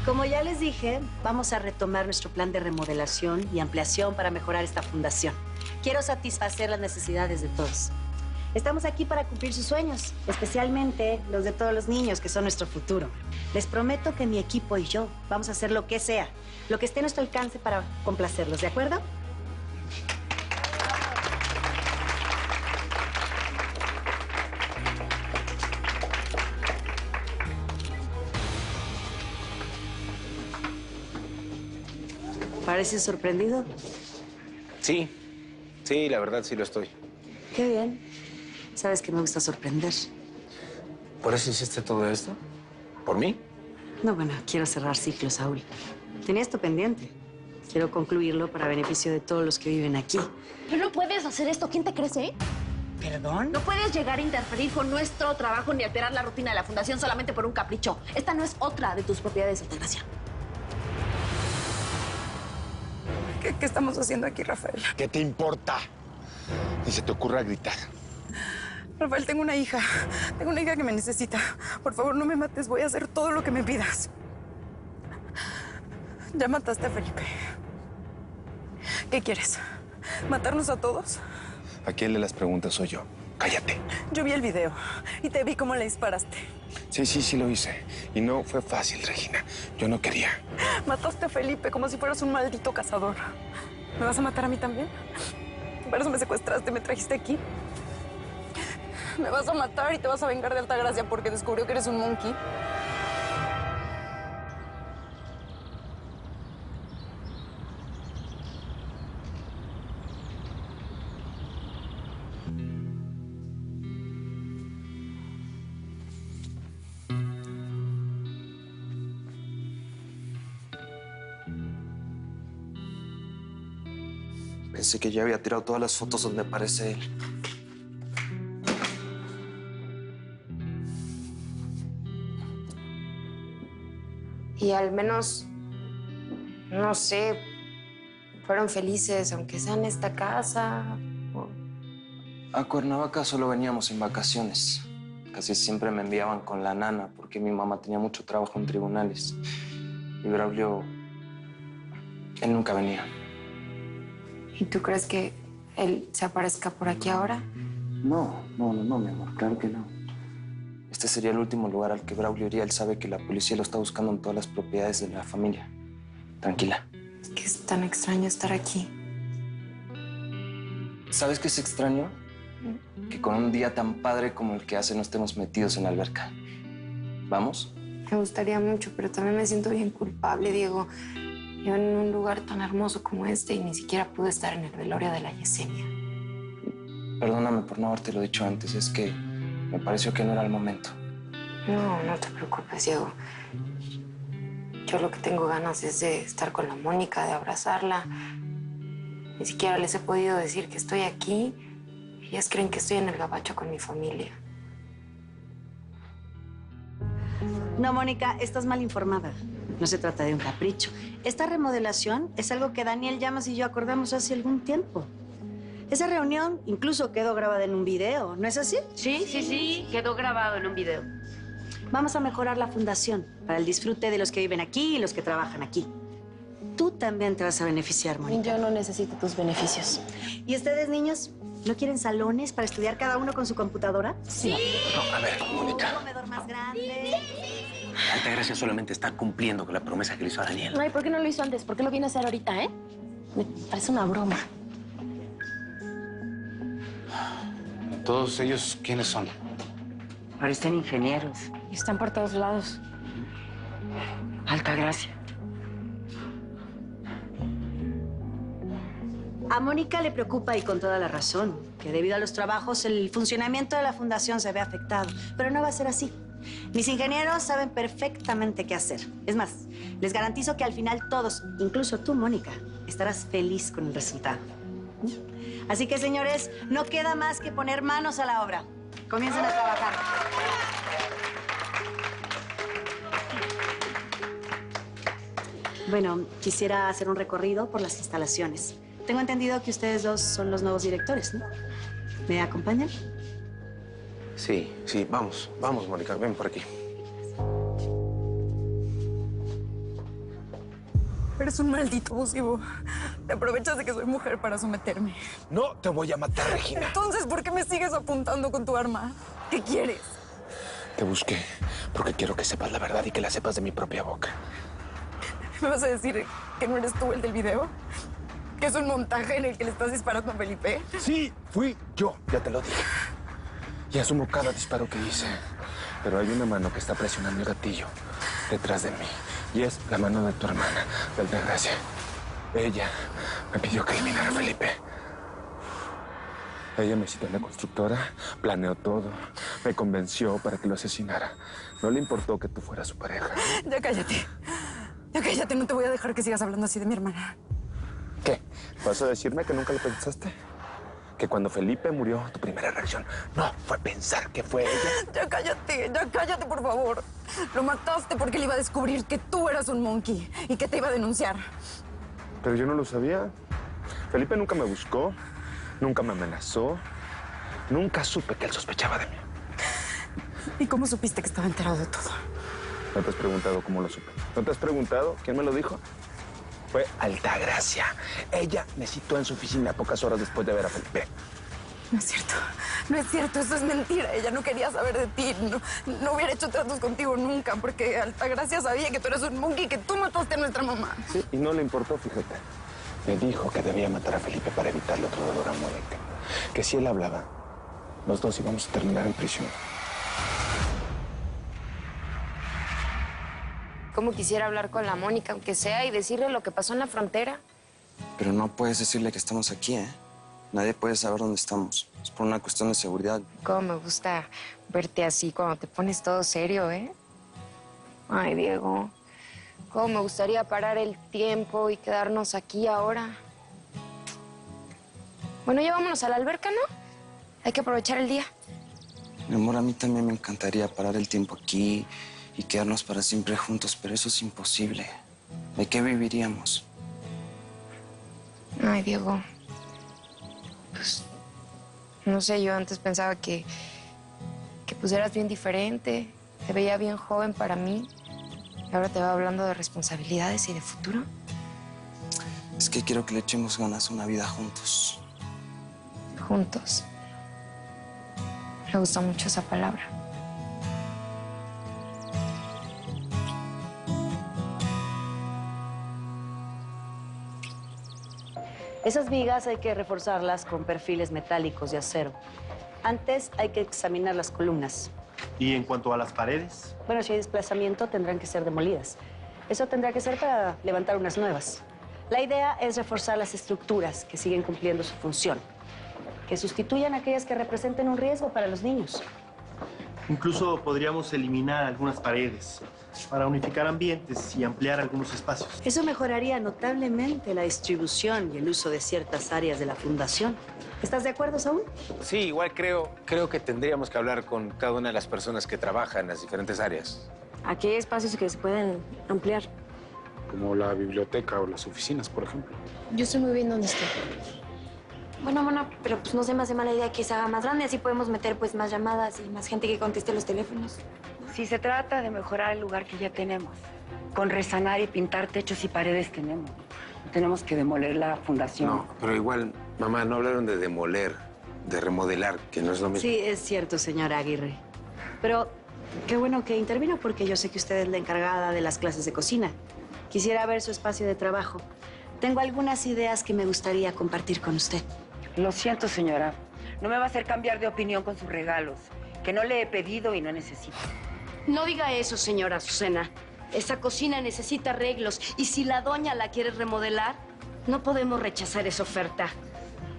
Como ya les dije, vamos a retomar nuestro plan de remodelación y ampliación para mejorar esta fundación. Quiero satisfacer las necesidades de todos. Estamos aquí para cumplir sus sueños, especialmente los de todos los niños que son nuestro futuro. Les prometo que mi equipo y yo vamos a hacer lo que sea, lo que esté a nuestro alcance para complacerlos, ¿de acuerdo? ¿Pareces sorprendido? Sí, la verdad sí lo estoy. Qué bien. Sabes que me gusta sorprender. ¿Por eso hiciste todo esto? ¿Por mí? No, bueno, quiero cerrar ciclos, Saúl. Tenía esto pendiente. Quiero concluirlo para beneficio de todos los que viven aquí. Pero no puedes hacer esto. ¿Quién te crees, eh? ¿Perdón? No puedes llegar a interferir con nuestro trabajo ni alterar la rutina de la fundación solamente por un capricho. Esta no es otra de tus propiedades, Altagracia. ¿Qué estamos haciendo aquí, Rafael? ¿Qué te importa? Ni se te ocurra gritar. Rafael, tengo una hija. Tengo una hija que me necesita. Por favor, no me mates. Voy a hacer todo lo que me pidas. Ya mataste a Felipe. ¿Qué quieres? ¿Matarnos a todos? Aquí el de las preguntas soy yo. Cállate. Yo vi el video y te vi cómo le disparaste. Sí lo hice. Y no fue fácil, Regina. Yo no quería. Mataste a Felipe como si fueras un maldito cazador. ¿Me vas a matar a mí también? ¿Para eso me secuestraste, me trajiste aquí? Me vas a matar y te vas a vengar de Altagracia porque descubrió que eres un monkey. Pensé que ya había tirado todas las fotos donde aparece él. Y al menos, no sé, fueron felices, aunque sea en esta casa. A Cuernavaca solo veníamos en vacaciones. Casi siempre me enviaban con la nana porque mi mamá tenía mucho trabajo en tribunales. Y Braulio, él nunca venía. ¿Y tú crees que él se aparezca por aquí ahora? No, mi amor, claro que no. Este sería el último lugar al que Braulio iría. Él sabe que la policía lo está buscando en todas las propiedades de la familia. Tranquila. Es que es tan extraño estar aquí. ¿Sabes qué es extraño? Que con un día tan padre como el que hace no estemos metidos en la alberca. ¿Vamos? Me gustaría mucho, pero también me siento bien culpable, Diego. Yo en un lugar tan hermoso como este y ni siquiera pude estar en el velorio de la Yesenia. Perdóname por no habértelo dicho antes. Es que me pareció que no era el momento. No te preocupes, Diego. Yo lo que tengo ganas es de estar con la Mónica, de abrazarla. Ni siquiera les he podido decir que estoy aquí. Ellas creen que estoy en el gabacho con mi familia. No, Mónica, estás mal informada. No se trata de un capricho. Esta remodelación es algo que Daniel Llamas y yo acordamos hace algún tiempo. Esa reunión incluso quedó grabada en un video, ¿no es así? Sí, quedó grabado en un video. Vamos a mejorar la fundación para el disfrute de los que viven aquí y los que trabajan aquí. Tú también te vas a beneficiar, Mónica. Yo no necesito tus beneficios. ¿Y ustedes, niños, no quieren salones para estudiar cada uno con su computadora? Sí. No, a ver, Mónica. Un comedor más grande. Altagracia solamente está cumpliendo con la promesa que le hizo a Daniel. Ay, ¿por qué no lo hizo antes? ¿Por qué lo viene a hacer ahorita, eh? Me parece una broma. ¿Todos ellos quiénes son? Parecen ingenieros. Están por todos lados. Altagracia. A Mónica le preocupa, y con toda la razón, que debido a los trabajos el funcionamiento de la fundación se ve afectado. Pero no va a ser así. Mis ingenieros saben perfectamente qué hacer. Es más, les garantizo que al final todos, incluso tú, Mónica, estarás feliz con el resultado. Así que, señores, no queda más que poner manos a la obra. Comiencen a trabajar. Bueno, quisiera hacer un recorrido por las instalaciones. Tengo entendido que ustedes dos son los nuevos directores, ¿no? ¿Me acompañan? Sí, vamos, Mónica, ven por aquí. Eres un maldito abusivo. Te aprovechas de que soy mujer para someterme. No te voy a matar, Regina. Entonces, ¿por qué me sigues apuntando con tu arma? ¿Qué quieres? Te busqué porque quiero que sepas la verdad y que la sepas de mi propia boca. ¿Me vas a decir que no eres tú el del video? ¿Que es un montaje en el que le estás disparando a Felipe? Sí, fui yo, ya te lo dije. Y asumo cada disparo que hice. Pero hay una mano que está presionando el gatillo detrás de mí. Y es la mano de tu hermana, de Altagracia. Ella me pidió que eliminara a Felipe. Ella me citó en la constructora, planeó todo, me convenció para que lo asesinara. No le importó que tú fueras su pareja. Ya cállate. Ya cállate, no te voy a dejar que sigas hablando así de mi hermana. ¿Qué? ¿Vas a decirme que nunca lo pensaste? Que cuando Felipe murió, tu primera reacción no fue pensar que fue ella. Ya cállate, por favor. Lo mataste porque él iba a descubrir que tú eras un monkey y que te iba a denunciar. Pero yo no lo sabía. Felipe nunca me buscó, nunca me amenazó, nunca supe que él sospechaba de mí. ¿Y cómo supiste que estaba enterado de todo? ¿No te has preguntado cómo lo supe? ¿No te has preguntado quién me lo dijo? Fue Altagracia. Ella me citó en su oficina pocas horas después de ver a Felipe. No es cierto, eso es mentira. Ella no quería saber de ti. No hubiera hecho tratos contigo nunca, porque Altagracia sabía que tú eres un monkey y que tú mataste a nuestra mamá. Sí, y no le importó, fíjate. Me dijo que debía matar a Felipe para evitarle otro dolor a Mónica. Que si él hablaba, los dos íbamos a terminar en prisión. Como quisiera hablar con la Mónica, aunque sea, y decirle lo que pasó en la frontera. Pero no puedes decirle que estamos aquí, ¿eh? Nadie puede saber dónde estamos. Es por una cuestión de seguridad. Cómo me gusta verte así cuando te pones todo serio, ¿eh? Ay, Diego. Cómo me gustaría parar el tiempo y quedarnos aquí ahora. Bueno, ya vámonos a la alberca, ¿no? Hay que aprovechar el día. Mi amor, a mí también me encantaría parar el tiempo aquí y quedarnos para siempre juntos, pero eso es imposible. ¿De qué viviríamos? Ay, Diego. Pues, no sé, yo antes pensaba que pues eras bien diferente. Te veía bien joven para mí. Y ahora te va hablando de responsabilidades y de futuro. Es que quiero que le echemos ganas a una vida juntos. Juntos. Me gusta mucho esa palabra. Esas vigas hay que reforzarlas con perfiles metálicos de acero. Antes hay que examinar las columnas. ¿Y en cuanto a las paredes? Bueno, si hay desplazamiento, tendrán que ser demolidas. Eso tendrá que ser para levantar unas nuevas. La idea es reforzar las estructuras que siguen cumpliendo su función, que sustituyan aquellas que representen un riesgo para los niños. Incluso podríamos eliminar algunas paredes para unificar ambientes y ampliar algunos espacios. Eso mejoraría notablemente la distribución y el uso de ciertas áreas de la fundación. ¿Estás de acuerdo, Saúl? Sí, igual creo que tendríamos que hablar con cada una de las personas que trabajan en las diferentes áreas. Aquí hay espacios que se pueden ampliar. Como la biblioteca o las oficinas, por ejemplo. Yo estoy muy bien donde estoy. Bueno, pero pues no se me hace mala idea que se haga más grande. Así podemos meter pues más llamadas y más gente que conteste los teléfonos. Si se trata de mejorar el lugar que ya tenemos, con resanar y pintar techos y paredes tenemos. No tenemos que demoler la fundación. No, pero igual, mamá, no hablaron de demoler, de remodelar, que no es lo mismo. Sí, es cierto, señora Aguirre. Pero qué bueno que intervino porque yo sé que usted es la encargada de las clases de cocina. Quisiera ver su espacio de trabajo. Tengo algunas ideas que me gustaría compartir con usted. Lo siento, señora. No me va a hacer cambiar de opinión con sus regalos, que no le he pedido y no necesito. No diga eso, señora Azucena. Esa cocina necesita arreglos y si la doña la quiere remodelar, no podemos rechazar esa oferta.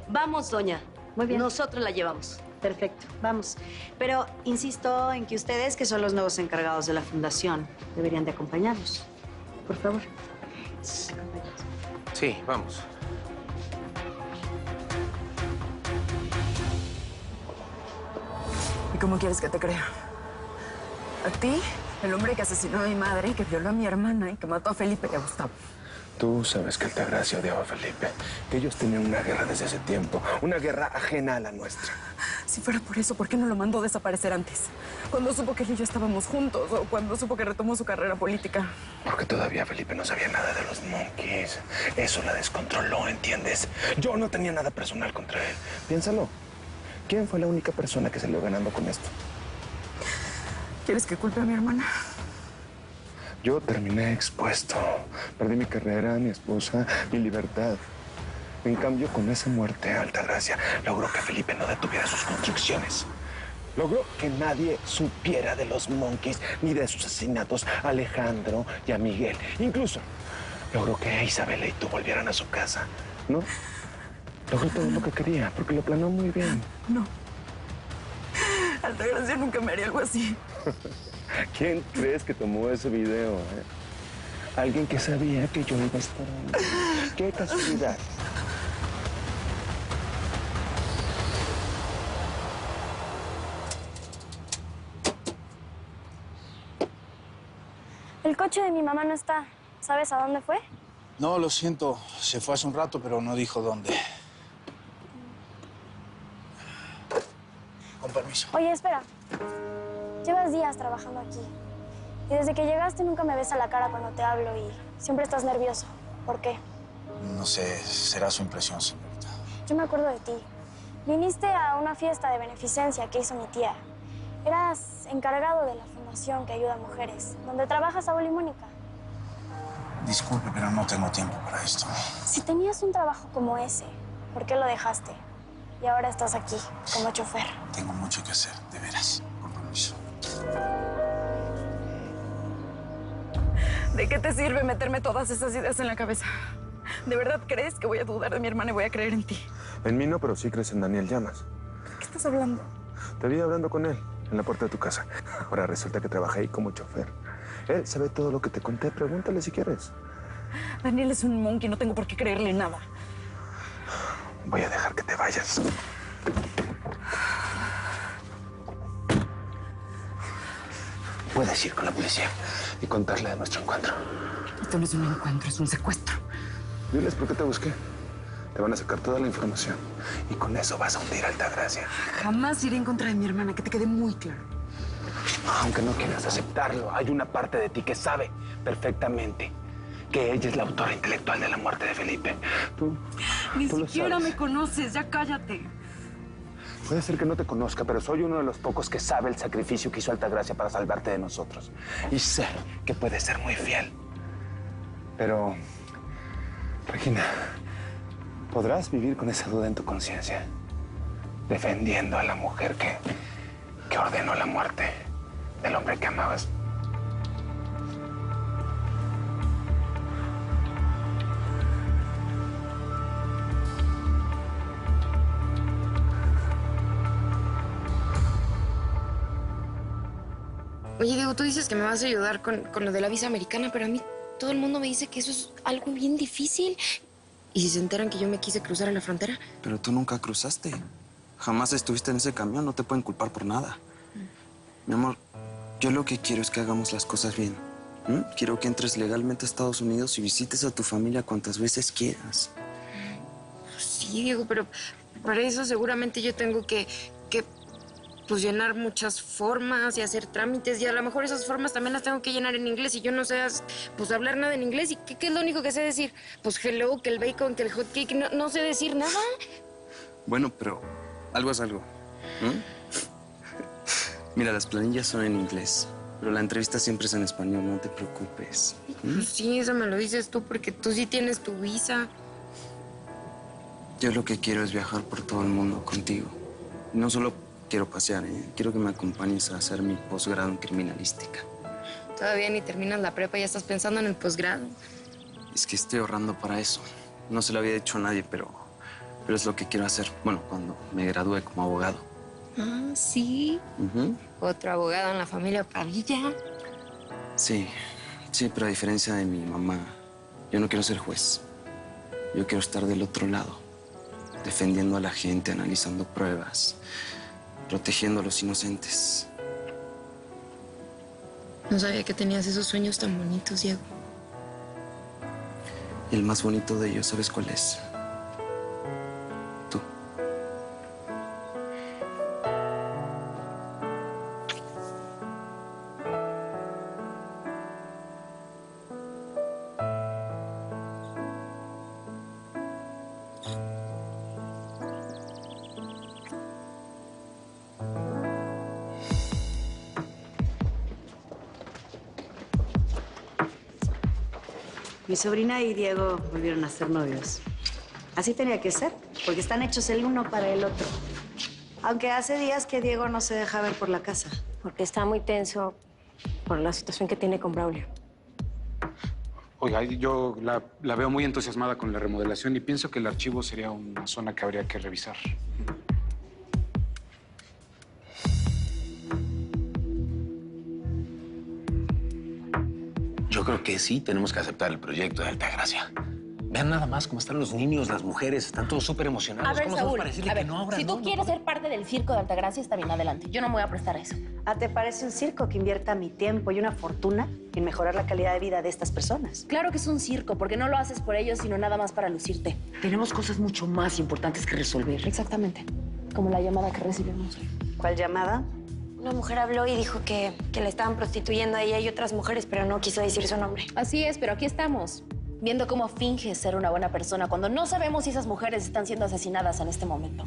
Vamos, doña. Muy bien. Nosotros la llevamos. Perfecto, vamos. Pero insisto en que ustedes, que son los nuevos encargados de la fundación, deberían de acompañarnos. Por favor. Sí, vamos. ¿Y cómo quieres que te crea? ¿A ti? El hombre que asesinó a mi madre, que violó a mi hermana y que mató a Felipe y a Gustavo. Tú sabes que Altagracia odiaba a Felipe, que ellos tenían una guerra desde hace tiempo, una guerra ajena a la nuestra. Si fuera por eso, ¿por qué no lo mandó desaparecer antes? Cuando supo que él y yo estábamos juntos o cuando supo que retomó su carrera política. Porque todavía Felipe no sabía nada de los Monkeys. Eso la descontroló, ¿entiendes? Yo no tenía nada personal contra él. Piénsalo. ¿Quién fue la única persona que salió ganando con esto? ¿Quieres que culpe a mi hermana? Yo terminé expuesto. Perdí mi carrera, mi esposa, mi libertad. En cambio, con esa muerte, Altagracia logró que Felipe no detuviera sus construcciones. Logró que nadie supiera de los Monkeys ni de sus asesinatos a Alejandro y a Miguel. Incluso logró que Isabela y tú volvieran a su casa, ¿no? Logró todo lo que quería, porque lo planeó muy bien. No. Altagracia nunca me haría algo así. ¿Quién crees que tomó ese video? Alguien que sabía que yo iba a estar ahí. ¡Qué casualidad! El coche de mi mamá no está. ¿Sabes a dónde fue? No, lo siento. Se fue hace un rato, pero no dijo dónde. Con permiso. Oye, espera. Llevas días trabajando aquí. Y desde que llegaste nunca me ves a la cara cuando te hablo y siempre estás nervioso. ¿Por qué? No sé, será su impresión, señorita. Yo me acuerdo de ti. Viniste a una fiesta de beneficencia que hizo mi tía. Eras encargado de la fundación que ayuda a mujeres, donde trabaja Saúl y Mónica. Disculpe, pero no tengo tiempo para esto. Si tenías un trabajo como ese, ¿por qué lo dejaste? Y ahora estás aquí, como chofer. Tengo mucho que hacer, de veras. Con permiso. ¿De qué te sirve meterme todas esas ideas en la cabeza? ¿De verdad crees que voy a dudar de mi hermana y voy a creer en ti? En mí no, pero sí crees en Daniel Llamas. ¿De qué estás hablando? Te vi hablando con él en la puerta de tu casa. Ahora resulta que trabaja ahí como chofer. Él sabe todo lo que te conté. Pregúntale si quieres. Daniel es un monkey, no tengo por qué creerle nada. Voy a dejar que te vayas. Puedes ir con la policía y contarle de nuestro encuentro. Esto no es un encuentro, es un secuestro. Diles por qué te busqué. Te van a sacar toda la información. Y con eso vas a hundir a Altagracia. Jamás iré en contra de mi hermana, que te quede muy claro. Aunque no quieras aceptarlo, hay una parte de ti que sabe perfectamente que ella es la autora intelectual de la muerte de Felipe. Ni tú lo siquiera sabes. me conoces, ya cállate. Puede ser que no te conozca, pero soy uno de los pocos que sabe el sacrificio que hizo Altagracia para salvarte de nosotros. Y sé que puedes ser muy fiel. Pero, Regina, ¿podrás vivir con esa duda en tu conciencia? Defendiendo a la mujer que ordenó la muerte del hombre que amabas. Oye, Diego, tú dices que me vas a ayudar con lo de la visa americana, pero a mí todo el mundo me dice que eso es algo bien difícil. ¿Y si se enteran que yo me quise cruzar a la frontera? Pero tú nunca cruzaste. Jamás estuviste en ese camión, no te pueden culpar por nada. Mi amor, yo lo que quiero es que hagamos las cosas bien. Quiero que entres legalmente a Estados Unidos y visites a tu familia cuantas veces quieras. Sí, Diego, pero para eso seguramente yo tengo que pues llenar muchas formas y hacer trámites, y a lo mejor esas formas también las tengo que llenar en inglés y yo no sé pues hablar nada en inglés. ¿Y qué es lo único que sé decir? Pues hello, que el bacon, que el hot cake, no sé decir nada. Bueno, pero algo es algo. Mira, las planillas son en inglés, pero la entrevista siempre es en español, no te preocupes. Pues sí, eso me lo dices tú porque tú sí tienes tu visa. Yo lo que quiero es viajar por todo el mundo contigo. No solo quiero pasear, quiero que me acompañes a hacer mi posgrado en criminalística. Todavía ni terminas la prepa y ya estás pensando en el posgrado. Es que estoy ahorrando para eso. No se lo había dicho a nadie, pero es lo que quiero hacer. Bueno, cuando me gradúe como abogado. Ah, sí. Otro abogado en la familia Padilla. Sí, pero a diferencia de mi mamá, yo no quiero ser juez. Yo quiero estar del otro lado, defendiendo a la gente, analizando pruebas, protegiendo a los inocentes. No sabía que tenías esos sueños tan bonitos, Diego. Y el más bonito de ellos, ¿sabes cuál es? Tú. Mi sobrina y Diego volvieron a ser novios. Así tenía que ser, porque están hechos el uno para el otro. Aunque hace días que Diego no se deja ver por la casa. Porque está muy tenso por la situación que tiene con Braulio. Oiga, yo la veo muy entusiasmada con la remodelación y pienso que el archivo sería una zona que habría que revisar. Yo creo que sí tenemos que aceptar el proyecto de Altagracia. Vean nada más cómo están los niños, las mujeres, están todos súper emocionados. A ver, ¿Cómo hacemos Saúl, para decirle a ver, que no ahora? si tú No, quieres no. ser parte del circo de Altagracia, está bien, adelante. Yo no me voy a prestar a eso. ¿Te parece un circo que invierta mi tiempo y una fortuna en mejorar la calidad de vida de estas personas? Claro que es un circo, porque no lo haces por ellos, sino nada más para lucirte. Tenemos cosas mucho más importantes que resolver. Exactamente. Como la llamada que recibimos hoy. ¿Cuál llamada? Una mujer habló y dijo que la estaban prostituyendo a ella y otras mujeres, pero no quiso decir su nombre. Así es, pero aquí estamos, viendo cómo finges ser una buena persona cuando no sabemos si esas mujeres están siendo asesinadas en este momento.